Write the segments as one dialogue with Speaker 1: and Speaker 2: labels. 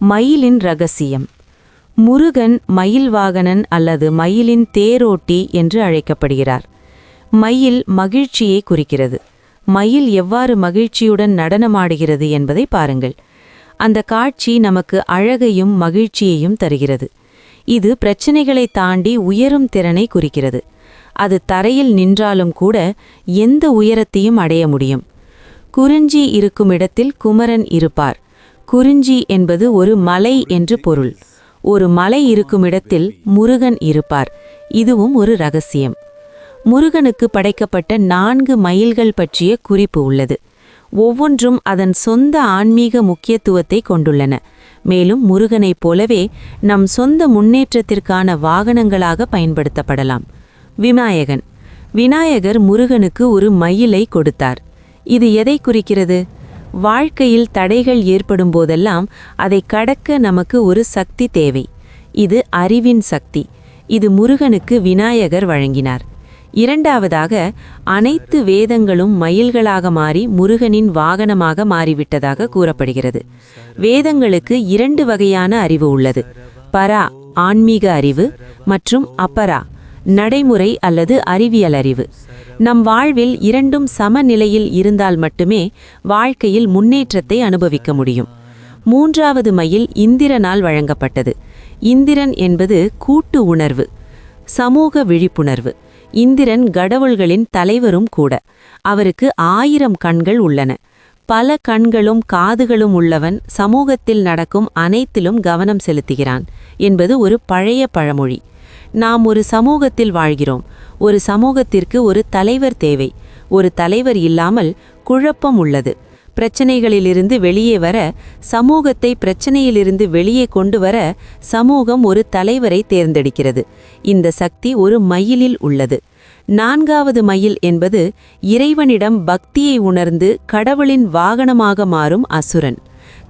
Speaker 1: மயிலின் ரகசியம். முருகன் மயில் வாகனன் அல்லது மயிலின் தேரோட்டி என்று அழைக்கப்படுகிறார். மயில் மகிழ்ச்சியை குறிக்கிறது. மயில் எவ்வாறு மகிழ்ச்சியுடன் நடனமாடுகிறது என்பதை பாருங்கள். அந்த காட்சி நமக்கு அழகையும் மகிழ்ச்சியையும் தருகிறது. இது பிரச்சனைகளை தாண்டி உயரும் திறனை குறிக்கிறது. அது தரையில் நின்றாலும் கூட எந்த உயரத்தையும் அடைய முடியும். குறிஞ்சி இருக்கும் இடத்தில் குமரன் இருப்பார். குறிஞ்சி என்பது ஒரு மலை என்று பொருள். ஒரு மலை இருக்கும் இடத்தில் முருகன் இருப்பார். இதுவும் ஒரு ரகசியம். முருகனுக்கு படைக்கப்பட்ட 4 மயில்கள் பற்றிய குறிப்பு உள்ளது. ஒவ்வொன்றும் அதன் சொந்த ஆன்மீக முக்கியத்துவத்தை கொண்டுள்ளன. மேலும் முருகனைப் போலவே நம் சொந்த முன்னேற்றத்திற்கான வாகனங்களாக பயன்படுத்தப்படலாம். விநாயகன். விநாயகர் முருகனுக்கு ஒரு மயிலை கொடுத்தார். இது எதை குறிக்கிறது? வாழ்க்கையில் தடைகள் ஏற்படும் போதெல்லாம் அதை கடக்க நமக்கு ஒரு சக்தி தேவை. இது அறிவின் சக்தி. இது முருகனுக்கு விநாயகர் வழங்கினார். இரண்டாவதாக, அனைத்து வேதங்களும் மயில்களாக மாறி முருகனின் வாகனமாக மாறிவிட்டதாக கூறப்படுகிறது. வேதங்களுக்கு 2 வகையான அறிவு உள்ளது. பரா ஆன்மீக அறிவு மற்றும் அப்பரா நடைமுறை அல்லது அறிவியல் அறிவு. நம் வாழ்வில் 2ம் சமநிலையில் இருந்தால் மட்டுமே வாழ்க்கையில் முன்னேற்றத்தை அனுபவிக்க முடியும். 3வது மயில் இந்திரனால் வழங்கப்பட்டது. இந்திரன் என்பது கூட்டு உணர்வு, சமூக விழிப்புணர்வு. இந்திரன் கடவுள்களின் தலைவரும் கூட. அவருக்கு 1000 கண்கள் உள்ளன. பல கண்களும் காதுகளும் உள்ளவன் சமூகத்தில் நடக்கும் அனைத்திலும் கவனம் செலுத்துகிறான் என்பது ஒரு பழைய பழமொழி. நாம் ஒரு சமூகத்தில் வாழ்கிறோம். ஒரு சமூகத்திற்கு ஒரு தலைவர் தேவை. ஒரு தலைவர் இல்லாமல் குழப்பம் உள்ளது. பிரச்சனைகளிலிருந்து வெளியே வர, சமூகத்தை பிரச்சனையிலிருந்து வெளியே கொண்டு வர சமூகம் ஒரு தலைவரை தேர்ந்தெடுக்கிறது. இந்த சக்தி ஒரு மயிலில் உள்ளது. 4வது மயில் என்பது இறைவனிடம் பக்தியை உணர்ந்து கடவுளின் வாகனமாக மாறும் அசுரன்.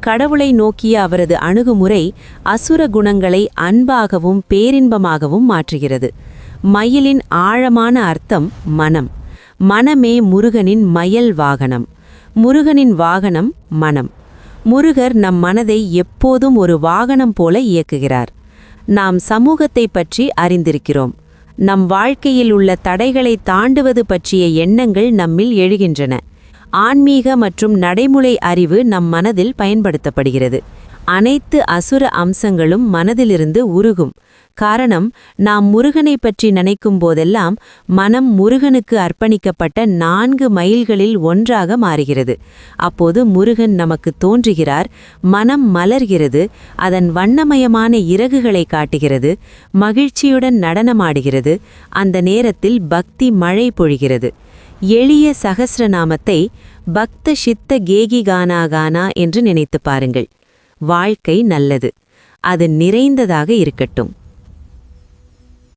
Speaker 1: கடவுளை நோக்கிய அவரது அணுகுமுறை அசுர குணங்களை அன்பாகவும் பேரின்பமாகவும் மாற்றுகிறது. மயிலின் ஆழமான அர்த்தம் மனம். மனமே முருகனின் மயில் வாகனம். முருகனின் வாகனம் மனம். முருகர் நம் மனதை எப்போதும் ஒரு வாகனம் போல இயக்குகிறார். நாம் சமூகத்தை பற்றி அறிந்திருக்கிறோம். நம் வாழ்க்கையில் உள்ள தடைகளை தாண்டுவது பற்றிய எண்ணங்கள் நம்மில் எழுகின்றன. ஆன்மீக மற்றும் நடைமுறை அறிவு நம் மனதில் பயன்படுத்தப்படுகிறது. அனைத்து அசுர அம்சங்களும் மனதிலிருந்து உருகும். காரணம், நாம் முருகனை பற்றி நினைக்கும் போதெல்லாம் மனம் முருகனுக்கு அர்ப்பணிக்கப்பட்ட 4 மயில்களில் ஒன்றாக மாறுகிறது. அப்போது முருகன் நமக்கு தோன்றுகிறார். மனம் மலர்கிறது. அதன் வண்ணமயமான இறகுகளை காட்டுகிறது. மகிழ்ச்சியுடன் நடனமாடுகிறது. அந்த நேரத்தில் பக்தி மழை பொழிகிறது. எளிய சகஸ்ரநாமத்தை பக்த சித்த கேகி கானா கானா என்று நினைத்து பாருங்கள். வாழ்க்கை நல்லது. அது நிறைந்ததாக இருக்கட்டும்.